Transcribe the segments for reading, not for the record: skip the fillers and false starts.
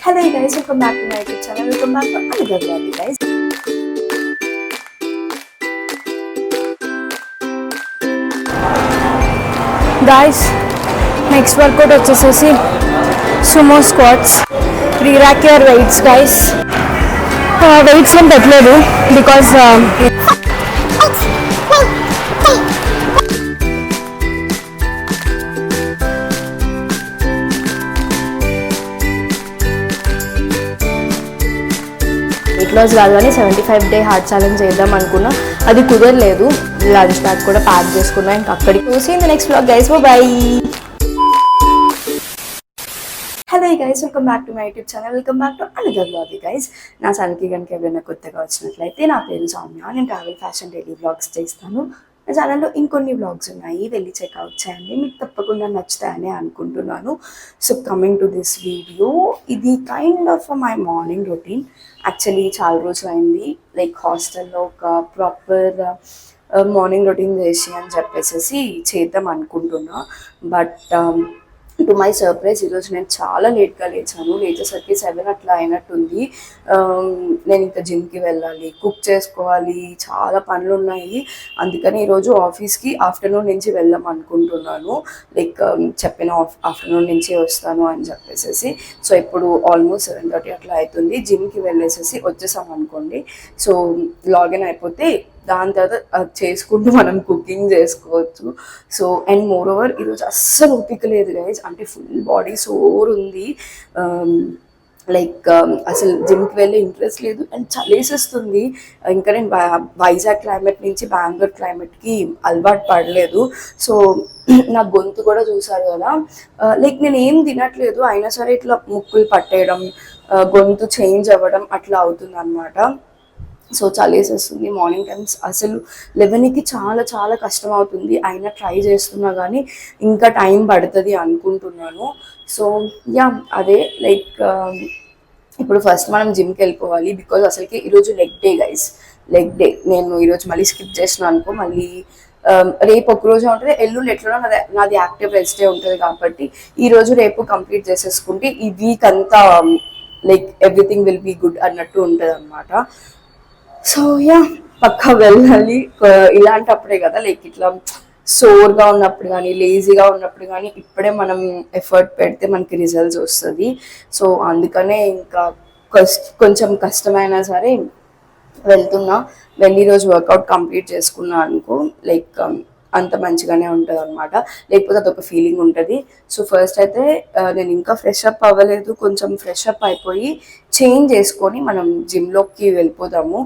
Hello guys, welcome back to my YouTube channel. Welcome back to another vlog, guys. Guys, next workout వచ్చేసేసి sumo squats. Re-rack your weights, guys. Weights ఏం పెట్టలేదు because weight loss కాదు కానీ 75 day heart challenge చేద్దాం అనుకున్నా, అది కుదరలేదు. Lunch bag కూడా ప్యాక్ చేసుకున్నా, ఇంకా అక్కడికి చూసి in the next vlog guys. By. Hello guys, welcome back to my YouTube channel. Welcome back to another vlog guys. నా ఛానల్కి కనుక ఎవరైనా కొత్తగా వచ్చినట్లయితే, నా పేరు సౌమ్య. నేను ట్రావెల్ ఫ్యాషన్ డైలీ వ్లాగ్స్ చేస్తాను. నా ఛానల్లో ఇంకొన్ని వ్లాగ్స్ ఉన్నాయి, వెళ్ళి చెక్అవుట్ చేయండి, మీకు తప్పకుండా నచ్చుతాయని అనుకుంటున్నాను. So coming to this video, ఇది kind of my morning routine. Actually చాలా రోజులు అయింది లైక్ హాస్టల్లో ఒక ప్రాపర్ మార్నింగ్ రొటీన్ చేసి అని చెప్పేసి చేద్దాం అనుకుంటున్నా. బట్ టు మై సర్ప్రైజ్ ఈరోజు నేను చాలా లేట్గా లేచాను. లేచేసరికి 7 అట్లా అయినట్టుంది. నేను ఇంకా జిమ్కి వెళ్ళాలి, కుక్ చేసుకోవాలి, చాలా పనులు ఉన్నాయి. అందుకని ఈరోజు ఆఫీస్కి ఆఫ్టర్నూన్ నుంచి వెళ్దాం అనుకుంటున్నాను. లైక్ చెప్పిన ఆఫ్టర్నూన్ నుంచే వస్తాను అని చెప్పేసి. సో ఇప్పుడు ఆల్మోస్ట్ 7:30 అట్లా అవుతుంది. జిమ్కి వెళ్ళేసేసి వచ్చేసాం అనుకోండి. సో లాగిన్ అయిపోతే దాని తర్వాత చేసుకుంటూ మనం కుకింగ్ చేసుకోవచ్చు. సో అండ్ మోర్ ఓవర్ ఈరోజు అస్సలు ఓపిక లేదు గైజ్, అంటే ఫుల్ బాడీ సోర్ ఉంది. లైక్ అసలు జిమ్కి వెళ్ళే ఇంట్రెస్ట్ లేదు అండ్ చలేసేస్తుంది. ఇంకా నేను వైజాగ్ క్లైమేట్ నుంచి బెంగళూరు క్లైమేట్కి అలవాటు పడలేదు. సో నా గొంతు కూడా చూసారు కదా, లైక్ నేను ఏం తినట్లేదు అయినా సరే ఇట్లా ముక్కులు పట్టేయడం, గొంతు చేంజ్ అవ్వడం అట్లా అవుతుంది అనమాట. సో చలేసేస్తుంది. మార్నింగ్ టైమ్స్ అసలు 11కి చాలా చాలా కష్టం అవుతుంది. అయినా ట్రై చేస్తున్నా కానీ ఇంకా టైం పడుతుంది అనుకుంటున్నాను. సో యా అదే లైక్ ఇప్పుడు ఫస్ట్ మనం జిమ్కి వెళ్ళిపోవాలి. బికాజ్ అసలుకి ఈరోజు leg day guys, leg day. నేను ఈరోజు మళ్ళీ స్కిప్ చేసిన అనుకో, మళ్ళీ రేపు ఒకరోజు ఉంటుంది, ఎల్లుండి ఎట్లా నాది యాక్టివ్ రెస్ట్ డే ఉంటుంది. కాబట్టి ఈరోజు రేపు కంప్లీట్ చేసేసుకుంటే ఈ వీక్ అంతా like everything will be good అన్నట్టు ఉంటుంది అనమాట. సో యా పక్కా వెళ్ళాలి. ఇలాంటప్పుడే కదా లైక్ ఇట్లా సోర్గా ఉన్నప్పుడు కానీ లేజీగా ఉన్నప్పుడు కానీ ఇప్పుడే మనం ఎఫర్ట్ పెడితే మనకి రిజల్ట్స్ వస్తుంది. సో అందుకనే ఇంకా కొంచెం కష్టమైనా సరే వెళ్తున్నా. వెళ్ళి ఈరోజు వర్కౌట్ కంప్లీట్ చేసుకున్నా అనుకో, లైక్ అంత మంచిగానే ఉంటుంది అనమాట. లేకపోతే అదొక ఫీలింగ్ ఉంటుంది. సో ఫస్ట్ అయితే నేను ఇంకా ఫ్రెష్ అప్ అవ్వలేదు, కొంచెం ఫ్రెష్ అప్ అయిపోయి చేంజ్ చేసుకొని మనం జిమ్లోకి వెళ్ళిపోదాము.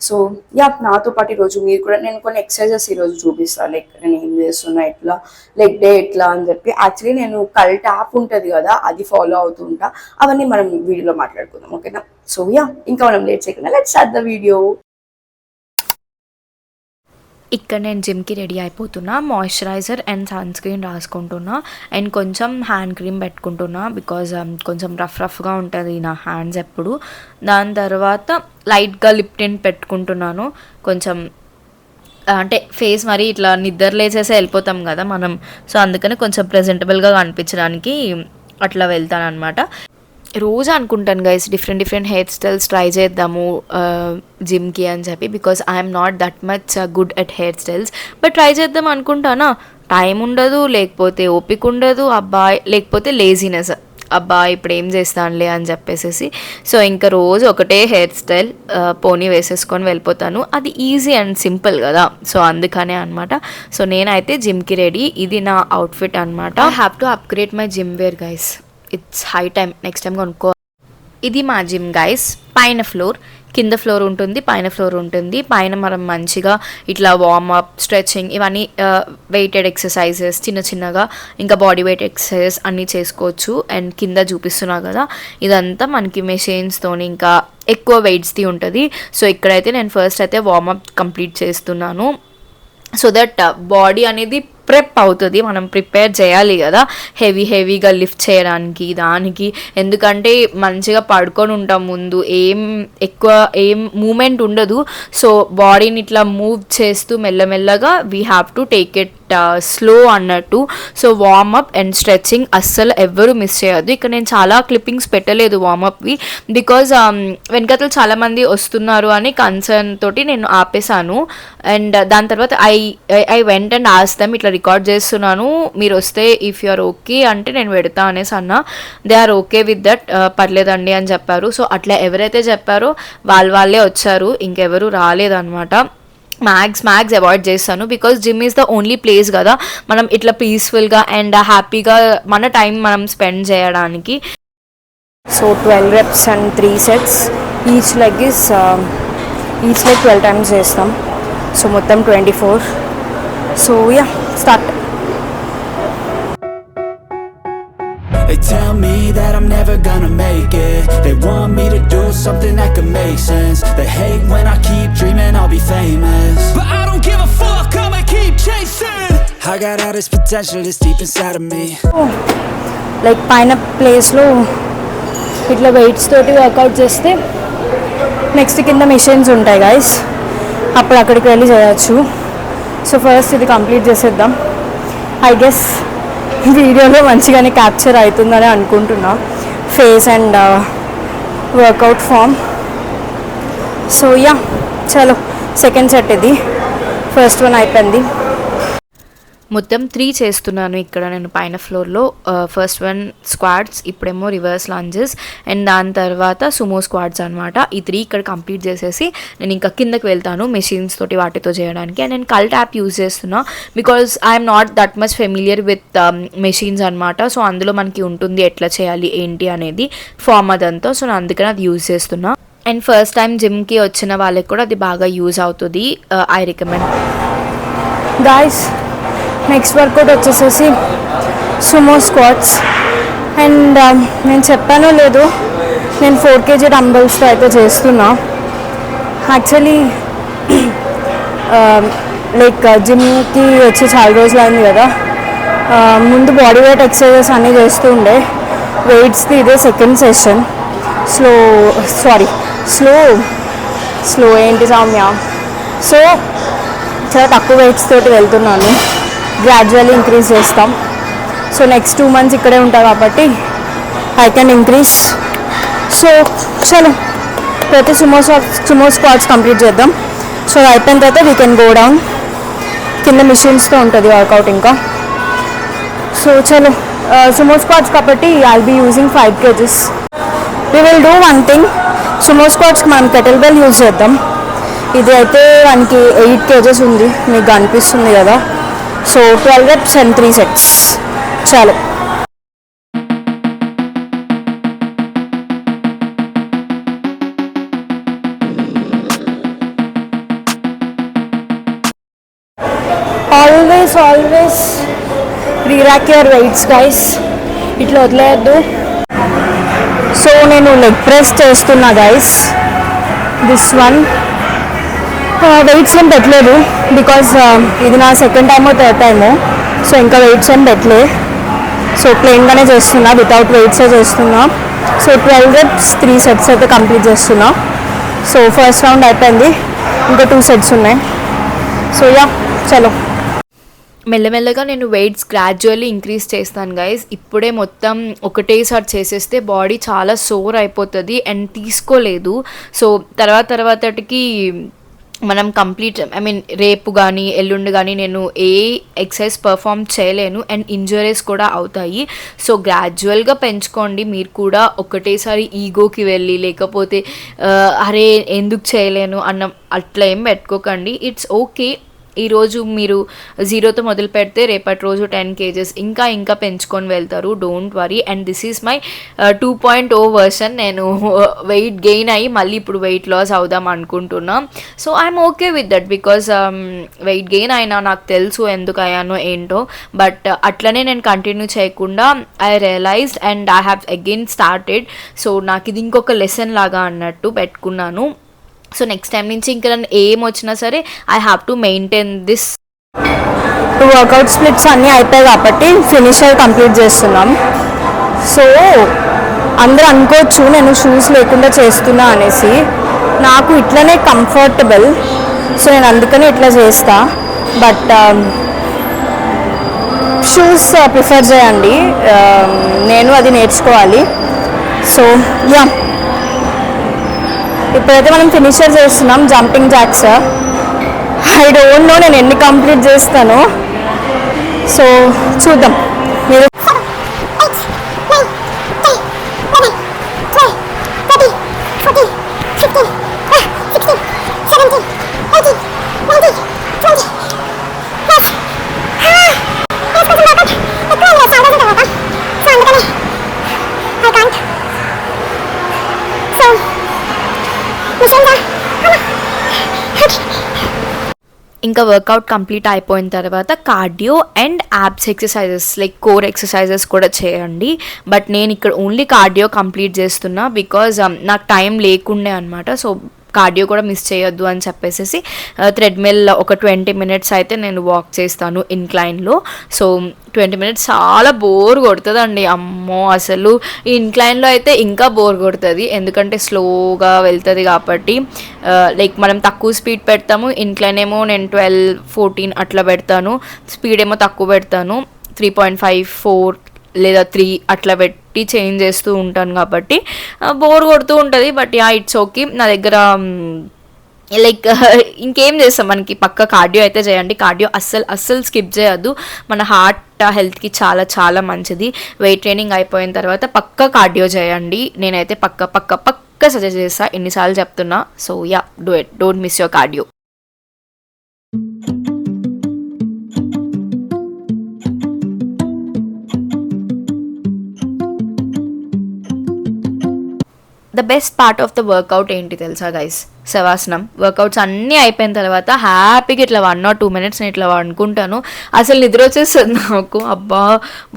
సో యా నాతో పాటు ఈరోజు మీరు కూడా నేను కొన్ని ఎక్సర్సైజెస్ ఈరోజు చూపిస్తాను, లైక్ నేను ఏం చేస్తున్నా, ఎట్లా లెగ్ డే ఎట్లా అని చెప్పి. యాక్చువల్లీ నేను కల్ట్ యాప్ ఉంటుంది కదా, అది ఫాలో అవుతుంటా. అవన్నీ మనం వీడియోలో మాట్లాడుకుందాం, ఓకేనా? సో యా ఇంకా మనం లేట్ చేయకుండా లెట్స్ స్టార్ట్ ద వీడియో. ఇక్కడ నేను జిమ్కి రెడీ అయిపోతున్నా. మాయిశ్చరైజర్ అండ్ సన్ స్క్రీన్ రాసుకుంటున్నా అండ్ కొంచెం హ్యాండ్ క్రీమ్ పెట్టుకుంటున్నా. బికాజ్ కొంచెం రఫ్గా ఉంటుంది నా హ్యాండ్స్ ఎప్పుడు. దాని తర్వాత లైట్గా లిప్ టింట్ పెట్టుకుంటున్నాను. కొంచెం అంటే ఫేస్ మరి ఇట్లా నిద్ర లేచేసే వెళ్ళిపోతాం కదా మనం. సో అందుకని కొంచెం ప్రెజెంటబుల్గా కనిపించడానికి అట్లా వెళ్తాను అనమాట. రోజు అనుకుంటాను guys different hair styles try చేద్దాము జిమ్కి అని చెప్పి. Because I'm not that much good at hair styles. But try చేద్దాం అనుకుంటానా, టైం ఉండదు, లేకపోతే ఓపిక ఉండదు, అబ్బాయి లేకపోతే లేజినెస్, అబ్బా ఇప్పుడు ఏం చేస్తానులే అని చెప్పేసి. సో ఇంకా రోజు ఒకటే హెయిర్ స్టైల్ పోనీ వేసేసుకొని వెళ్ళిపోతాను. అది ఈజీ అండ్ సింపుల్ కదా, సో అందుకనే అనమాట. సో నేనైతే జిమ్కి రెడీ. ఇది నా అవుట్ఫిట్ అనమాట. I have to upgrade my gym wear guys. It's high time, next time కొనుక్కో. ఇది మా జిమ్ గైస్. పైన ఫ్లోర్, కింద ఫ్లోర్ ఉంటుంది, పైన ఫ్లోర్ ఉంటుంది. పైన మనం మంచిగా ఇట్లా వార్మప్, స్ట్రెచింగ్, ఇవన్నీ వెయిటెడ్ ఎక్సర్సైజెస్ చిన్నగా, ఇంకా బాడీ వెయిట్ ఎక్సర్సైజెస్ అన్నీ చేసుకోవచ్చు. అండ్ కింద చూపిస్తున్నా కదా, ఇదంతా మనకి మెషిన్స్తో ఇంకా ఎక్కువ వెయిట్స్ది ఉంటుంది. సో ఇక్కడైతే నేను ఫస్ట్ అయితే వార్మప్ కంప్లీట్ చేస్తున్నాను. సో దట్ బాడీ అనేది ప్రెప్ అవుతుంది, మనం ప్రిపేర్ చేయాలి కదా హెవీగా లిఫ్ట్ చేయడానికి దానికి. ఎందుకంటే మంచిగా పడుకొని ఉంటాం ముందు, ఏం మూమెంట్ ఉండదు. సో బాడీని ఇట్లా మూవ్ చేస్తూ మెల్లమెల్లగా we have to take it slow అన్నట్టు. సో వార్మప్ అండ్ స్ట్రెచ్చింగ్ అస్సలు ఎవ్వరు మిస్ చేయొద్దు. ఇక్కడ నేను చాలా క్లిప్పింగ్స్ పెట్టలేదు వార్మప్వి, బికాజ్ వెనకతలు చాలామంది వస్తున్నారు అని కన్సర్న్ తోటి నేను ఆపేశాను. అండ్ దాని తర్వాత ఐ వెంట్ అండ్ ఆస్క్ ఇట్లా రికార్డ్ చేస్తున్నాను, మీరు వస్తే ఇఫ్ యు ఆర్ ఓకే అంటే నేను పెడతా అనేసి అన్నా. They are okay with that, పర్లేదండి అని చెప్పారు. సో అట్లా ఎవరైతే చెప్పారో వాళ్ళే వచ్చారు, ఇంకెవరు రాలేదన్నమాట. మ్యాక్స్ అవాయిడ్ చేస్తాను, because gym is the only place కదా మనం ఇట్లా పీస్ఫుల్గా అండ్ హ్యాపీగా మన టైం మనం స్పెండ్ చేయడానికి. So 12 reps and 3 sets. Each leg 12 times చేస్తాం. సో మొత్తం 24. So yeah start. They tell me that I'm never gonna make it. They want me to do something that could make sense. They hate when I keep dreaming I'll be famous, but I don't give a fuck, I'ma keep chasing. I got all this potential that's deep inside of me. Like పైన ప్లేస్లో ఇట్లా weights తోటి work out చేస్తే next కింద machines ఉంటాయి guys, అప్పుడు అక్కడికి వెళ్ళి చేయొచ్చు. సో ఫస్ట్ ఇది కంప్లీట్ చేసేద్దాం. ఐ గెస్ వీడియోలో మంచిగానే క్యాప్చర్ అవుతుందని అనుకుంటున్నా face and workout form. So yeah చలో సెకండ్ సెట్ ఇది, ఫస్ట్ వన్ అయిపోయింది. మొత్తం 3 చేస్తున్నాను ఇక్కడ నేను పైన ఫ్లోర్లో. ఫస్ట్ వన్ స్క్వాడ్స్, ఇప్పుడేమో రివర్స్ లంజెస్, అండ్ దాని తర్వాత సుమో స్క్వాడ్స్ అనమాట. ఈ 3 ఇక్కడ కంప్లీట్ చేసేసి నేను ఇంకా కిందకి వెళ్తాను మెషిన్స్ తోటి వాటితో చేయడానికి. అండ్ నేను కల్ట్ యాప్ యూజ్ చేస్తున్నా, because I'm not that much familiar with machines అనమాట. సో అందులో మనకి ఉంటుంది ఎట్లా చేయాలి ఏంటి అనేది ఫామ్ అదంతా. సో నేను అందుకని అది యూజ్ చేస్తున్నా. అండ్ ఫస్ట్ టైం జిమ్కి వచ్చిన వాళ్ళకి కూడా అది బాగా యూజ్ అవుతుంది. I recommend. Guys next work out వచ్చేసేసి సుమో స్క్వాట్స్. అండ్ నేను చెప్పానో లేదు, నేను 4 kg డంబల్స్తో అయితే చేస్తున్నా. యాక్చువల్లీ లైక్ జిమ్కి వచ్చి చాలా రోజులు అయింది కదా, ముందు బాడీ వెయిట్ ఎక్సర్సైజెస్ అన్నీ చేస్తూ ఉండే. వెయిట్స్ది ఇదే సెకండ్ సెషన్. స్లో ఏంటి సౌమ్య. సో చాలా తక్కువ వెయిట్స్ తోటి వెళ్తున్నాను, గ్రాడ్యువల్లీ ఇంక్రీజ్ చేస్తాం. సో నెక్స్ట్ 2 months ఇక్కడే ఉంటాం కాబట్టి ఐ కెన్ ఇంక్రీజ్. సో చలో ప్రతి సుమో స్క్వాట్స్ కంప్లీట్ చేద్దాం. సో అయిపోయిన తర్వాత వీ కెన్ గో డౌన్. కింద మిషన్స్తో ఉంటుంది వర్కౌట్ ఇంకా. సో చలో సుమో స్క్వాట్స్ కాబట్టి I'll be using 5 kgs. We will do one thing, sumo స్క్వాట్స్కి మనం కెటిల్ బెల్ యూజ్ చేద్దాం. ఇది అయితే మనకి 8 kgs ఉంది, మీకు అనిపిస్తుంది కదా. So 12 reps and 3 sets. చాలు. ఆల్వేస్ రీరాక్ యువర్ వెయిట్స్ గైస్, ఇట్లా వదిలేయద్దు. సో నేను లెగ్ ప్రెస్ చేస్తున్నా గైస్, దిస్ వన్. వెయిట్స్ ఏం పెట్టలేదు, బికాజ్ ఇది నా సెకండ్ టైమో థర్డ్ టైమో. సో ఇంకా వెయిట్స్ ఏం పెట్టలే. సో ప్లెయిన్గానే చేస్తున్నా, వితౌట్ వెయిట్సే చేస్తున్నా. సో 12 reps 3 sets అయితే కంప్లీట్ చేస్తున్నా. సో ఫస్ట్ రౌండ్ అయిపోయింది, ఇంకా 2 sets ఉన్నాయి. సో యా చలో. మెల్లమెల్లగా నేను వెయిట్స్ గ్రాడ్యువల్లీ ఇంక్రీజ్ చేస్తాను గైస్. ఇప్పుడే మొత్తం ఒకటేసారి చేసేస్తే బాడీ చాలా సోర్ అయిపోతుంది అండ్ తీసుకోలేదు. సో తర్వాతకి మనం కంప్లీట్ రేపు కానీ ఎల్లుండి కానీ నేను ఏ ఎక్సర్సైజ్ పర్ఫామ్ చేయలేను అండ్ ఇంజరీస్ కూడా అవుతాయి. సో గ్రాడ్యువల్గా పెంచుకోండి మీరు కూడా. ఒకటేసారి ఈగోకి వెళ్ళి లేకపోతే అరే ఎందుకు చేయలేను అన్న అట్లా ఏం పెట్టుకోకండి. ఇట్స్ ఓకే, ఈరోజు మీరు 0తో మొదలు పెడితే రేపటి రోజు 10 kgs ఇంకా పెంచుకొని వెళ్తారు. Don't worry. And this is my 2.0 version. నేను వెయిట్ గెయిన్ అయ్యి మళ్ళీ ఇప్పుడు వెయిట్ లాస్ అవుదాం అనుకుంటున్నా. So I'm okay with that, because weight gain అయినా నాకు తెలుసు ఎందుకు అయ్యానో ఏంటో. బట్ అట్లనే నేను కంటిన్యూ చేయకుండా I realized and I have again started. So నాకు ఇది ఇంకొక లెసన్ లాగా అన్నట్టు పెట్టుకున్నాను. సో నెక్స్ట్ టైం నుంచి ఇంకా నన్ను ఏం వచ్చినా సరే I have to maintain this. Workout splits అన్నీ అయిపోయాయి కాబట్టి ఫినిషర్ కంప్లీట్ చేస్తున్నాం. సో అందరూ అనుకోవచ్చు నేను షూస్ లేకుండా చేస్తున్నా అనేసి. నాకు ఇట్లనే కంఫర్టబుల్, సో నేను అందుకనే ఇట్లా చేస్తా. బట్ షూస్ ప్రిఫర్ చేయండి, నేను అది నేర్చుకోవాలి. సో యా, ఇప్పుడైతే మనం ఫినిషర్ చేస్తున్నాం jumping jacks. I don't know నేను ఎన్ని కంప్లీట్ చేస్తాను, సో చూద్దాం. మీరు ఇంకా వర్కౌట్ కంప్లీట్ అయిపోయిన తర్వాత cardio and abs exercises like core exercises కూడా చేయండి. బట్ నేను ఇక్కడ ఓన్లీ కార్డియో కంప్లీట్ చేస్తున్నా బికాజ్ నాకు టైం లేకుండే అనమాట. సో కార్డియో కూడా మిస్ చేయొద్దు అని చెప్పేసి థ్రెడ్మిల్ ఒక 20 minutes అయితే నేను వాక్ చేస్తాను ఇన్క్లైన్లో. సో 20 minutes చాలా బోర్ కొడుతుందండి, అమ్మో అసలు. ఈ ఇన్క్లైన్లో అయితే ఇంకా బోర్ కొడుతుంది, ఎందుకంటే స్లోగా వెళ్తుంది కాబట్టి. లైక్ మనం తక్కువ స్పీడ్ పెడతాము, ఇన్క్లైన్ ఏమో నేను 12-14 అట్లా పెడతాను, స్పీడ్ ఏమో తక్కువ పెడతాను, 3.5, 4 లేదా 3 అట్లా పెట్టి చేంజ్ చేస్తూ ఉంటాను కాబట్టి బోర్ కొడుతూ ఉంటుంది. But yeah, it's okay. నా దగ్గర లైక్ ఇంకేం చేస్తాం, మనకి పక్క కార్డియో అయితే చేయండి. కార్డియో అస్సలు స్కిప్ చేయొద్దు, మన హార్ట్ హెల్త్కి చాలా చాలా మంచిది. వెయిట్ ట్రైనింగ్ అయిపోయిన తర్వాత పక్క కార్డియో చేయండి. నేనైతే పక్క సజెస్ట్ చేస్తాను, ఎన్నిసార్లు చెప్తున్నా. So yeah, do it, don't miss your cardio. The best part of the work out ఏంటి తెలుసా గైస్? శవాసనం. వర్కౌట్స్ అన్నీ అయిపోయిన తర్వాత హ్యాపీగా ఇట్లా 1 or 2 minutes నేను ఇట్లా అనుకుంటాను. అసలు నిద్ర వచ్చేస్తుంది నాకు, అబ్బా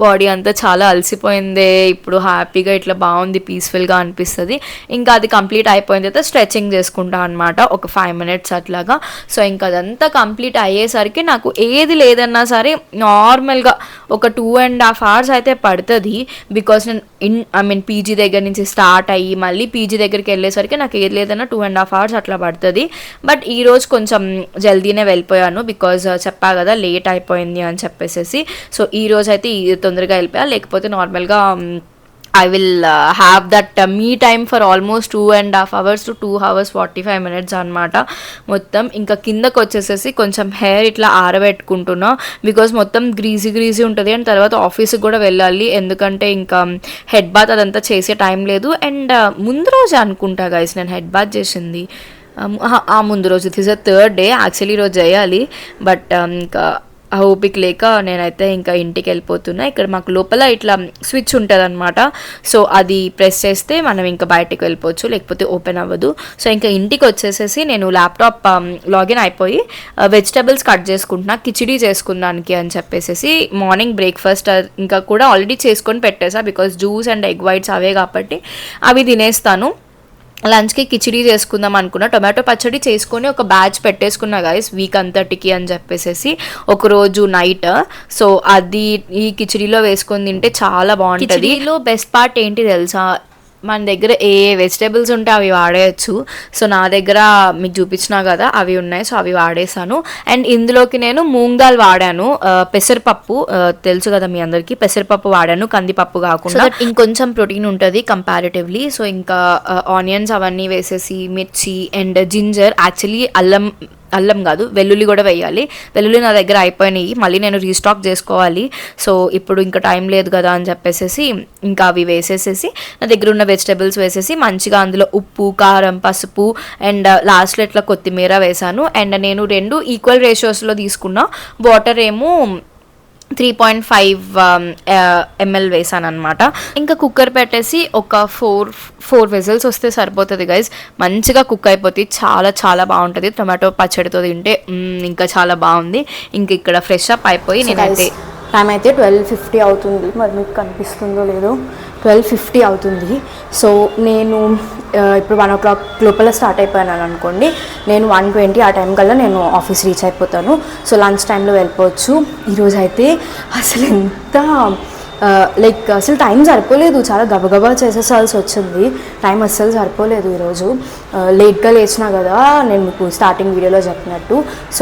బాడీ అంతా చాలా అలసిపోయిందే, ఇప్పుడు హ్యాపీగా ఇట్లా బాగుంది, పీస్ఫుల్గా అనిపిస్తుంది. ఇంకా అది కంప్లీట్ అయిపోయిన తర్వాత స్ట్రెచింగ్ చేసుకుంటా అనమాట ఒక 5 minutes అట్లాగా. సో ఇంకా అదంతా కంప్లీట్ అయ్యేసరికి నాకు ఏది లేదన్నా సరే నార్మల్గా ఒక 2.5 hours అయితే పడుతుంది. బికాస్ నేను పీజీ దగ్గర నుంచి స్టార్ట్ అయ్యి మళ్ళీ పీజీ దగ్గరికి వెళ్ళేసరికి నాకు ఏది లేదన్నా 2.5 hours అట్లా పడుతుంది. బట్ ఈరోజు కొంచెం జల్దీనే వెళ్ళిపోయాను, బికాజ్ చెప్పా కదా లేట్ అయిపోయింది అని చెప్పేసి. సో ఈరోజు అయితే తొందరగా వెళ్ళిపోయా, లేకపోతే నార్మల్గా I will have that me time for almost 2.5 hours to 2 hours 45 minutes అనమాట. మొత్తం ఇంకా కిందకు వచ్చేసేసి కొంచెం హెయిర్ ఇట్లా ఆరబెట్టుకుంటున్నా, బికాజ్ మొత్తం గ్రీజీ ఉంటుంది. అండ్ తర్వాత ఆఫీస్కి కూడా వెళ్ళాలి, ఎందుకంటే ఇంకా హెడ్ బాత్ అదంతా చేసే టైం లేదు. అండ్ ముందు రోజు అనుకుంటా గైస్ నేను హెడ్ బాత్ చేసింది, ముందు రోజు it is a 3rd day actually ఈరోజు చేయాలి. బట్ ఇంకా ఓపిక లేక నేనైతే ఇంకా ఇంటికి వెళ్ళిపోతున్నా. ఇక్కడ మాకు లోపల ఇట్లా స్విచ్ ఉంటుంది అనమాట, సో అది ప్రెస్ చేస్తే మనం ఇంకా బయటికి వెళ్ళిపోవచ్చు, లేకపోతే ఓపెన్ అవ్వదు. సో ఇంకా ఇంటికి వచ్చేసేసి నేను ల్యాప్టాప్ లాగిన్ అయిపోయి వెజిటబుల్స్ కట్ చేసుకుంటున్నా కిచిడీ చేసుకుందానికి అని చెప్పేసి. మార్నింగ్ బ్రేక్ఫాస్ట్ ఇంకా కూడా ఆల్రెడీ చేసుకొని పెట్టేసా, because juice and egg whites అవే కాబట్టి అవి తినేస్తాను. లంచ్కి కిచిడీ చేసుకుందాం అనుకున్నా, టొమాటో పచ్చడి చేసుకొని ఒక బ్యాచ్ పెట్టేసుకున్నా గైస్ వీక్ అంతటికి అని చెప్పేసి ఒకరోజు నైట్. సో అది ఈ కిచిడీలో వేసుకొని తింటే చాలా బాగుంటుంది. కిచిడీలో బెస్ట్ పార్ట్ ఏంటి తెలుసా, మన దగ్గర ఏ వెజిటేబుల్స్ ఉంటే అవి వాడేయచ్చు. సో నా దగ్గర మీకు చూపించినా కదా అవి ఉన్నాయి, సో అవి వాడేసాను. అండ్ ఇందులోకి నేను మూంగ్ దాల్ వాడాను, పెసరపప్పు తెలుసు కదా మీ అందరికీ, పెసరపప్పు వాడాను, కందిపప్పు కాకుండా. ఇంకొంచెం ప్రోటీన్ ఉంటుంది కంపారిటివ్లీ. సో ఇంకా ఆనియన్స్ అవన్నీ వేసేసి మిర్చి అండ్ జింజర్, యాక్చువల్లీ అల్లం కాదు వెల్లుల్లి కూడా వేయాలి. వెల్లుల్లి నా దగ్గర అయిపోయినాయి, మళ్ళీ నేను రీస్టాక్ చేసుకోవాలి. సో ఇప్పుడు ఇంకా టైం లేదు కదా అని చెప్పేసి ఇంకా అవి వేసేసేసి నా దగ్గర ఉన్న వెజిటబుల్స్ వేసేసి మంచిగా అందులో ఉప్పు, కారం, పసుపు అండ్ లాస్ట్లో ఇట్లా కొత్తిమీర వేసాను. అండ్ నేను 2 ఈక్వల్ రేషియోస్లో తీసుకున్నా. వాటర్ ఏమో 3.5 ml వేసాను అనమాట. ఇంకా కుక్కర్ పెట్టేసి ఒక 4 విజిల్స్ వస్తే సరిపోతుంది గైజ్, మంచిగా కుక్ అయిపోతుంది, చాలా చాలా బాగుంటుంది. టొమాటో పచ్చడితో తింటే ఇంకా చాలా బాగుంది. ఇంక ఇక్కడ ఫ్రెష్ అప్ అయిపోయి నేనైతే టైం అయితే 12:50 అవుతుంది, మరి మీకు కనిపిస్తుందో లేదో. 12:50 అవుతుంది. సో నేను ఇప్పుడు 1 o'clock లోపల స్టార్ట్ అయిపోయాను అనుకోండి, నేను 1:20 ఆ టైం కల్లా నేను ఆఫీస్ రీచ్ అయిపోతాను. సో లంచ్ టైంలో వెళ్ళిపోవచ్చు. ఈరోజు అయితే అసలు ఎంత లైక్ అసలు టైం సరిపోలేదు, చాలా గబగబా చేసేసాల్సి వచ్చింది. టైం అస్సలు సరిపోలేదు ఈరోజు. లేట్గా లేచినా కదా నేను మీకు స్టార్టింగ్ వీడియోలో చెప్పినట్టు. సో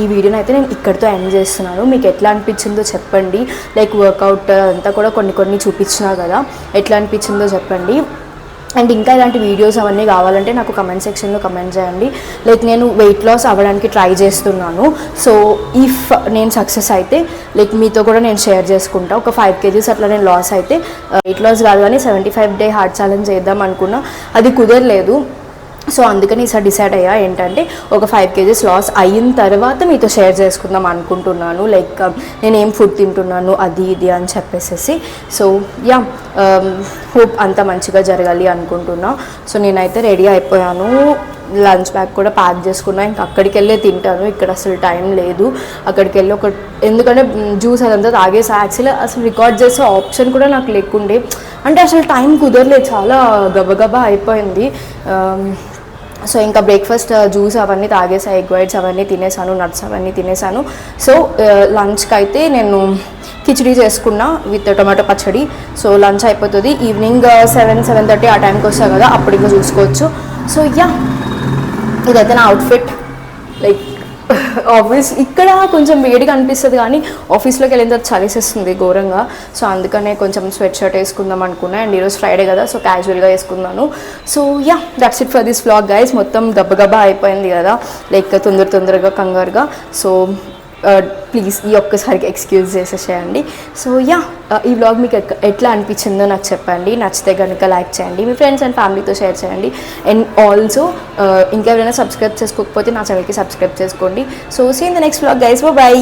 ఈ వీడియోని అయితే నేను ఇక్కడితో ఎండ్ చేస్తున్నాను. మీకు ఎట్లా అనిపించిందో చెప్పండి. లైక్ వర్కౌట్ అంతా కూడా కొన్ని చూపించినా కదా, ఎట్లా అనిపించిందో చెప్పండి. అండ్ ఇంకా ఇలాంటి వీడియోస్ అవన్నీ కావాలంటే నాకు కమెంట్ సెక్షన్లో కమెంట్ చేయండి. లైక్ నేను వెయిట్ లాస్ అవ్వడానికి ట్రై చేస్తున్నాను. సో ఇఫ్ నేను సక్సెస్ అయితే లైక్ మీతో కూడా నేను షేర్ చేసుకుంటా. ఒక 5 kgs అట్లా నేను లాస్ అయితే, వెయిట్ లాస్ కాదు కానీ 75 day హార్ట్ ఛాలెంజ్ చేద్దాం అనుకున్నా, అది కుదరలేదు. సో అందుకని ఈసారి డిసైడ్ అయ్యా ఏంటంటే ఒక 5 kgs లాస్ అయిన తర్వాత మీతో షేర్ చేసుకుందాం అనుకుంటున్నాను. లైక్ నేను ఏం ఫుడ్ తింటున్నాను అది ఇది అని చెప్పేసి. సో హోప్ అంత మంచిగా జరగాలి అనుకుంటున్నా. సో నేనైతే రెడీ అయిపోయాను, లంచ్ బ్యాగ్ కూడా ప్యాక్ చేసుకున్నా. ఇంకా అక్కడికి వెళ్ళే తింటాను, ఇక్కడ అసలు టైం లేదు. అక్కడికి వెళ్ళి ఎందుకంటే జ్యూస్ అదంతా తాగేసి యాక్చువల్లీ అసలు రికార్డ్ చేసే ఆప్షన్ కూడా నాకు లేకుండే, అంటే అసలు టైం కుదరలేదు, చాలా గబగబా అయిపోయింది. సో ఇంకా బ్రేక్ఫాస్ట్ జ్యూస్ అవన్నీ తాగేసా, ఎగ్ వైట్స్ అవన్నీ తినేసాను, నట్స్ అవన్నీ తినేసాను. సో లంచ్కి అయితే నేను కిచిడీ చేసుకున్నా విత్ టొమాటో పచ్చడి. సో లంచ్ అయిపోతుంది. ఈవినింగ్ 7-7:30 ఆ టైంకి వస్తా కదా, అప్పుడు ఇంకా చూసుకోవచ్చు. సో ఇదైతే నా అవుట్ఫిట్. లైక్ ఆఫీస్ ఇక్కడ కొంచెం వేడిగా అనిపిస్తుంది కానీ ఆఫీస్లోకి వెళ్ళిన తర్వాత చలిసేస్తుంది ఘోరంగా. సో అందుకనే కొంచెం స్వెట్ షర్ట్ వేసుకుందాం అనుకున్నా. అండ్ ఈరోజు ఫ్రైడే కదా, సో క్యాజువల్గా వేసుకున్నాను. So that's it for this vlog guys. మొత్తం గబగబా అయిపోయింది కదా, లైక్ తొందరగా కంగారుగా. సో ప్లీజ్ ఈ ఒక్కసారికి ఎక్స్క్యూజ్ చేసేసేయండి. సో ఈ వ్లాగ్ మీకు ఎట్లా అనిపించిందో నాకు చెప్పండి. నచ్చితే కనుక లైక్ చేయండి, మీ ఫ్రెండ్స్ అండ్ ఫ్యామిలీతో షేర్ చేయండి. అండ్ ఆల్సో ఇంకెవరైనా సబ్స్క్రైబ్ చేసుకోకపోతే నా ఛానల్కి సబ్స్క్రైబ్ చేసుకోండి. So see in the next vlog guys, by.